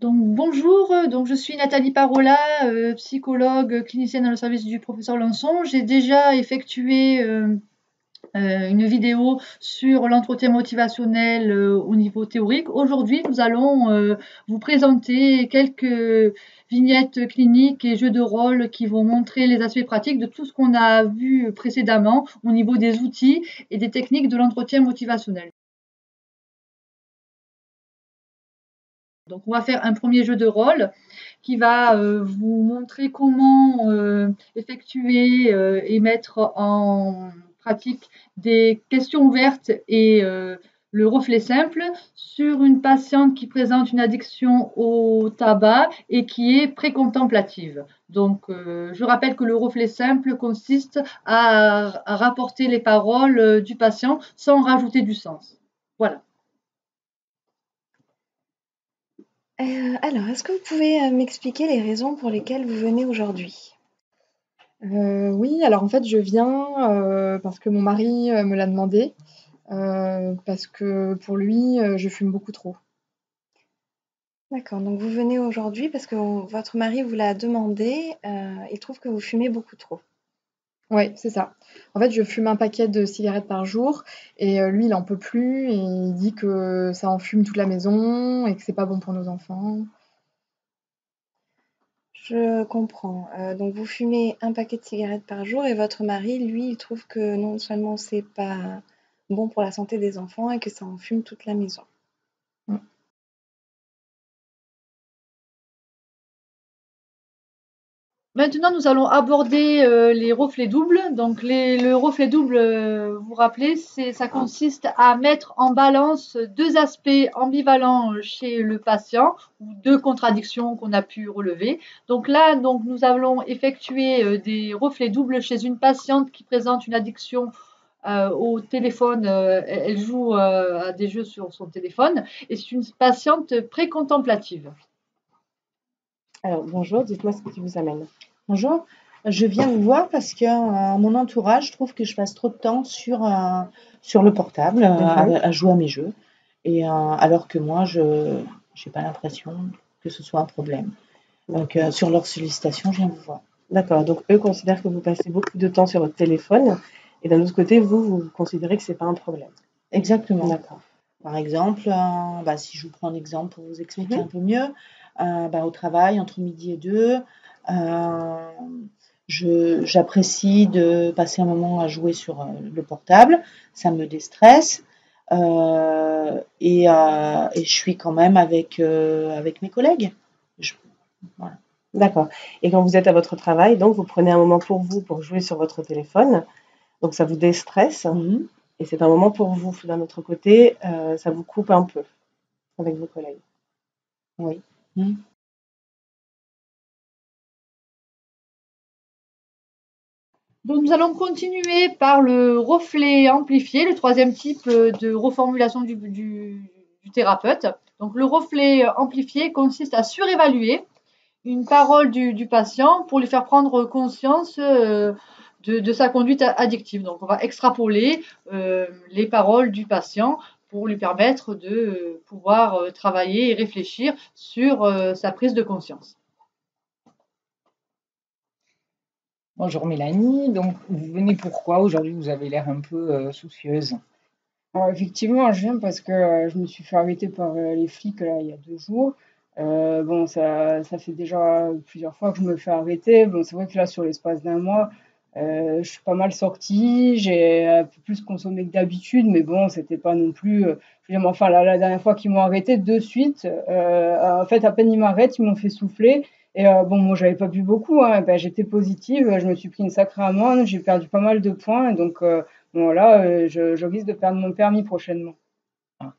Donc bonjour, donc je suis Nathalie Parola, psychologue clinicienne dans le service du professeur Lançon. J'ai déjà effectué une vidéo sur l'entretien motivationnel au niveau théorique. Aujourd'hui, nous allons vous présenter quelques vignettes cliniques et jeux de rôle qui vont montrer les aspects pratiques de tout ce qu'on a vu précédemment au niveau des outils et des techniques de l'entretien motivationnel. Donc, on va faire un premier jeu de rôle qui va vous montrer comment effectuer et mettre en pratique des questions ouvertes et le reflet simple sur une patiente qui présente une addiction au tabac et qui est précontemplative. Donc, je rappelle que le reflet simple consiste à rapporter les paroles du patient sans rajouter du sens. Voilà. Alors, est-ce que vous pouvez, m'expliquer les raisons pour lesquelles vous venez aujourd'hui? Oui, alors en fait, je viens, parce que mon mari, me l'a demandé, parce que pour lui, je fume beaucoup trop. D'accord, donc vous venez aujourd'hui parce que votre mari vous l'a demandé, il trouve que vous fumez beaucoup trop. Ouais, c'est ça. En fait, je fume un paquet de cigarettes par jour et lui, il en peut plus et il dit que ça enfume toute la maison et que c'est pas bon pour nos enfants. Je comprends, donc vous fumez un paquet de cigarettes par jour et votre mari, lui, il trouve que non seulement c'est pas bon pour la santé des enfants et que ça enfume toute la maison. Mmh. Maintenant, nous allons aborder les reflets doubles. Donc, le reflet double, vous vous rappelez, ça consiste à mettre en balance deux aspects ambivalents chez le patient ou deux contradictions qu'on a pu relever. Donc là, donc, nous allons effectuer des reflets doubles chez une patiente qui présente une addiction au téléphone. Elle joue à des jeux sur son téléphone et c'est une patiente précontemplative. Alors, bonjour, dites-moi ce qui vous amène. Bonjour, je viens vous voir parce que mon entourage trouve que je passe trop de temps sur le portable à jouer à mes jeux. Et alors que moi, je n'ai pas l'impression que ce soit un problème. Donc, sur leur sollicitation, je viens vous voir. D'accord, donc eux considèrent que vous passez beaucoup de temps sur votre téléphone. Et d'un autre côté, vous considérez que ce n'est pas un problème. Exactement. D'accord. Par exemple, si je vous prends un exemple pour vous expliquer un peu mieux, au travail, entre midi et deux, j'apprécie de passer un moment à jouer sur le portable, ça me déstresse, et je suis quand même avec mes collègues. Voilà. D'accord. Et quand vous êtes à votre travail, donc vous prenez un moment pour vous pour jouer sur votre téléphone, donc ça vous déstresse. Et c'est un moment pour vous. D'un autre côté, ça vous coupe un peu avec vos collègues. Oui. Donc nous allons continuer par le reflet amplifié, le troisième type de reformulation du thérapeute. Donc le reflet amplifié consiste à surévaluer une parole du patient pour lui faire prendre conscience de sa conduite addictive. Donc on va extrapoler les paroles du patient pour lui permettre de pouvoir travailler et réfléchir sur sa prise de conscience. Bonjour Mélanie, donc vous venez pourquoi? Aujourd'hui vous avez l'air un peu soucieuse. Alors effectivement, je viens parce que je me suis fait arrêter par les flics là, il y a 2 jours. Bon, ça fait déjà plusieurs fois que je me fais arrêter. Bon, c'est vrai que là, sur l'espace d'un mois, je suis pas mal sortie. J'ai un peu plus consommé que d'habitude, mais bon, c'était pas non plus. Je veux dire, mais enfin, la dernière fois qu'ils m'ont arrêté de suite, en fait, à peine ils m'arrêtent, ils m'ont fait souffler. Et bon, moi, j'avais pas bu beaucoup, hein. Ben, j'étais positive, je me suis pris une sacrée amende, j'ai perdu pas mal de points, donc bon, là, je risque de perdre mon permis prochainement. Ah,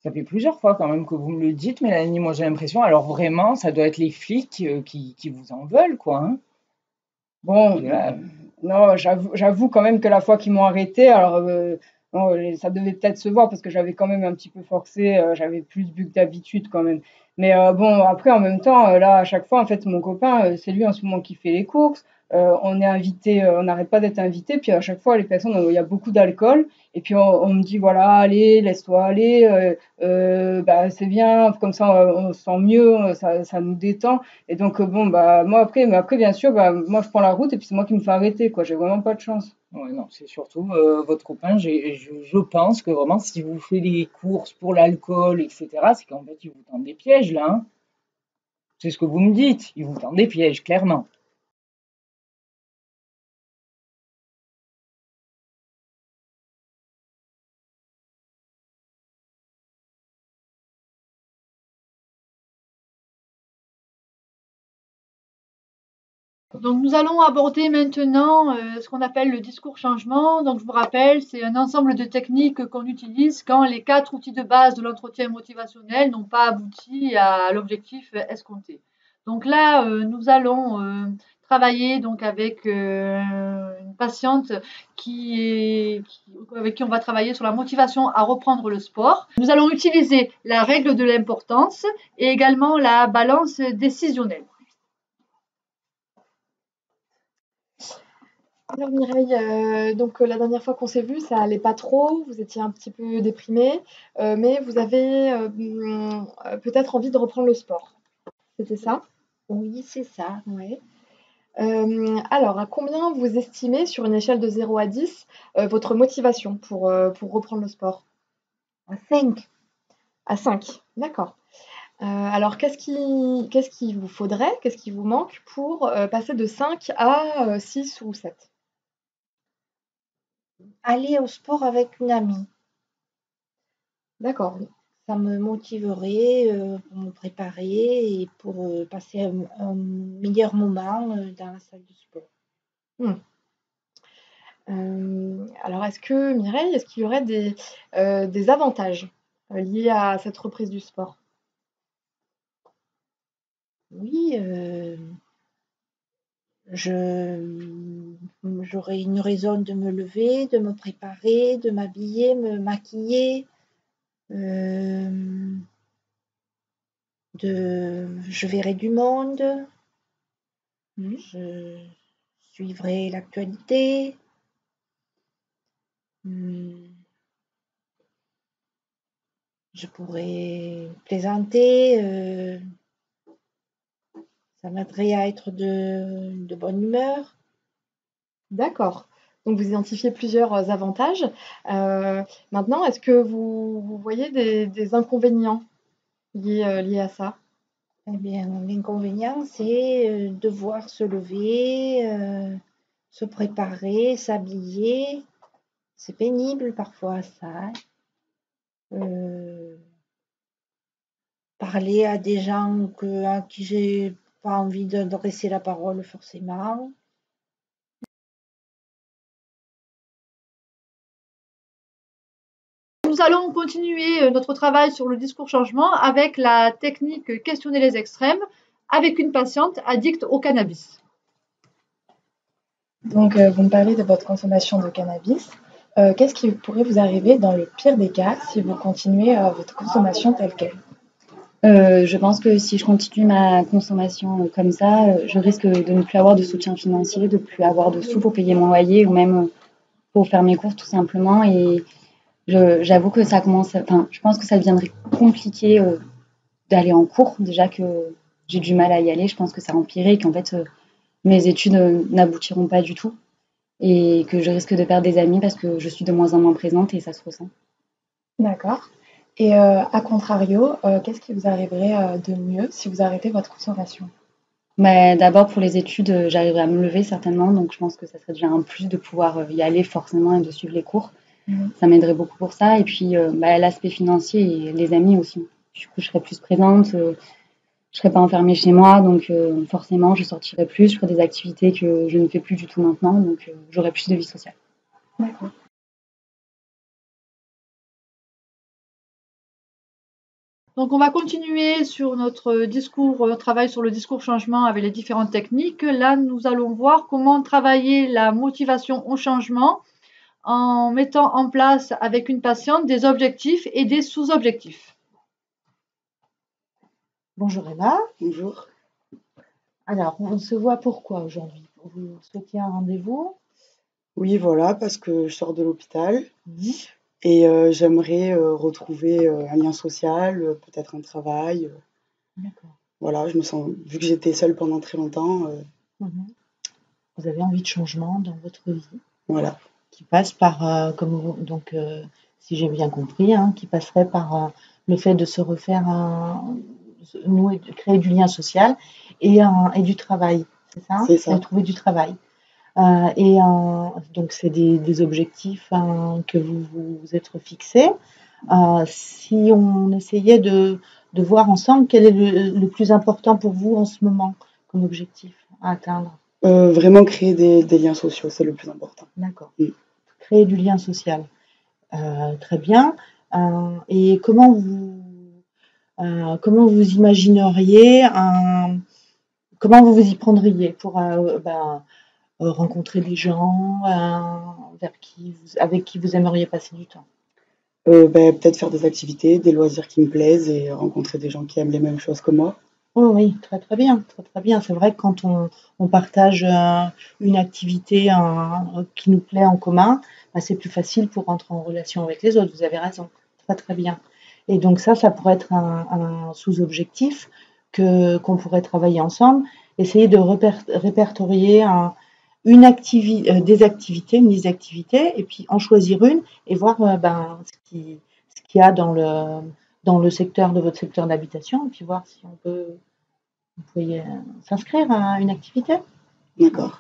ça fait plusieurs fois quand même que vous me le dites, Mélanie. Moi j'ai l'impression, alors vraiment, ça doit être les flics qui vous en veulent, quoi, hein. Bon, non, j'avoue quand même que la fois qu'ils m'ont arrêté, alors bon, ça devait peut-être se voir parce que j'avais quand même un petit peu forcé, j'avais plus bu que d'habitude quand même. Mais bon, après, en même temps, là, à chaque fois, en fait, mon copain, c'est lui en ce moment qui fait les courses. on est invité, on n'arrête pas d'être invité, puis à chaque fois, les personnes, il y a beaucoup d'alcool, et puis on me dit, voilà, allez, laisse-toi aller, bah, c'est bien, comme ça, on se sent mieux, ça nous détend. Et donc, bon, bah, moi, après, bien sûr, bah, moi, je prends la route, et puis c'est moi qui me fais arrêter, quoi. J'ai vraiment pas de chance. Ouais, non, c'est surtout votre copain. Je pense que vraiment, si vous faites des courses pour l'alcool, etc., c'est qu'en fait, il vous tend des pièges, là, hein. C'est ce que vous me dites. Il vous tend des pièges, clairement. Donc nous allons aborder maintenant ce qu'on appelle le discours changement. Donc je vous rappelle, c'est un ensemble de techniques qu'on utilise quand les 4 outils de base de l'entretien motivationnel n'ont pas abouti à l'objectif escompté. Donc là, nous allons travailler donc avec une patiente avec qui on va travailler sur la motivation à reprendre le sport. Nous allons utiliser la règle de l'importance et également la balance décisionnelle. Alors Mireille, donc la dernière fois qu'on s'est vu, ça allait pas trop, vous étiez un petit peu déprimée, mais vous avez peut-être envie de reprendre le sport. C'était ça? Oui, c'est ça. Ouais. Alors, à combien vous estimez, sur une échelle de 0 à 10, votre motivation pour reprendre le sport? À 5. À 5, d'accord. Alors, qu'est-ce qu'il vous faudrait, qu'est-ce qui vous manque pour passer de 5 à 6 ou 7? Aller au sport avec une amie, D'accord. ça me motiverait pour me préparer et pour passer un meilleur moment dans la salle de sport. Alors, Mireille, est-ce qu'il y aurait des avantages liés à cette reprise du sport? Oui, j'aurais une raison de me lever, de me préparer, de m'habiller, me maquiller. Je verrai du monde, je suivrai l'actualité. Je pourrais plaisanter, ça m'aiderait à être de bonne humeur. D'accord. Donc vous identifiez plusieurs avantages. Maintenant, est-ce que vous voyez des inconvénients liés à ça? Eh bien, l'inconvénient, c'est devoir se lever, se préparer, s'habiller. C'est pénible parfois, ça, hein. Parler à des gens à qui j'ai pas envie d'adresser la parole forcément. Nous allons continuer notre travail sur le discours changement avec la technique questionner les extrêmes avec une patiente addicte au cannabis. Donc, vous me parlez de votre consommation de cannabis. Qu'est-ce qui pourrait vous arriver dans le pire des cas si vous continuez votre consommation telle quelle? Je pense que si je continue ma consommation comme ça, je risque de ne plus avoir de soutien financier, de plus avoir de sous pour payer mon loyer ou même pour faire mes courses tout simplement. Et j'avoue que je pense que ça deviendrait compliqué d'aller en cours. Déjà que j'ai du mal à y aller, je pense que ça empirerait et qu'en fait mes études n'aboutiront pas du tout et que je risque de perdre des amis parce que je suis de moins en moins présente et ça se ressent. D'accord. Et à contrario, qu'est-ce qui vous arriverait de mieux si vous arrêtez votre consommation? Mais d'abord pour les études, j'arriverai à me lever certainement, donc je pense que ça serait déjà un plus de pouvoir y aller forcément et de suivre les cours. Ça m'aiderait beaucoup pour ça. Et puis l'aspect financier et les amis aussi. Du coup, je serais plus présente, je serais pas enfermée chez moi, donc forcément, je sortirais plus, je ferais des activités que je ne fais plus du tout maintenant, donc j'aurais plus de vie sociale. D'accord. Donc on va continuer sur notre travail sur le discours changement avec les différentes techniques. Là, nous allons voir comment travailler la motivation au changement en mettant en place avec une patiente des objectifs et des sous-objectifs. Bonjour Emma. Bonjour. Alors, on se voit pourquoi aujourd'hui? vous souhaitiez un rendez-vous? Oui, voilà, parce que je sors de l'hôpital Mhm. et j'aimerais retrouver un lien social, peut-être un travail. D'accord. Voilà, je me sens, vu que j'étais seule pendant très longtemps, Mhm. Vous avez envie de changement dans votre vie voilà. qui passe par, si j'ai bien compris, hein, qui passerait par le fait de se refaire créer du lien social et du travail, c'est ça? C'est ça. Et trouver du travail. Donc c'est des objectifs que vous vous êtes fixés. Si on essayait de voir ensemble quel est le plus important pour vous en ce moment comme objectif à atteindre. Vraiment créer des liens sociaux, c'est le plus important. D'accord. Mm. Créer du lien social. Très bien. Et comment vous imagineriez comment vous vous y prendriez pour rencontrer des gens avec qui vous aimeriez passer du temps? Peut-être faire des activités, des loisirs qui me plaisent et rencontrer des gens qui aiment les mêmes choses que moi. Oh oui, très très bien, très très bien. C'est vrai que quand on partage une activité qui nous plaît en commun, c'est plus facile pour rentrer en relation avec les autres. Vous avez raison, très très bien. Et donc ça pourrait être un sous-objectif qu'on pourrait travailler ensemble, essayer de répertorier des activités, une liste d'activités, et puis en choisir une et voir ce qu'il y a dans le secteur de votre secteur d'habitation, et puis voir si on peut vous pouvez s'inscrire à une activité. D'accord.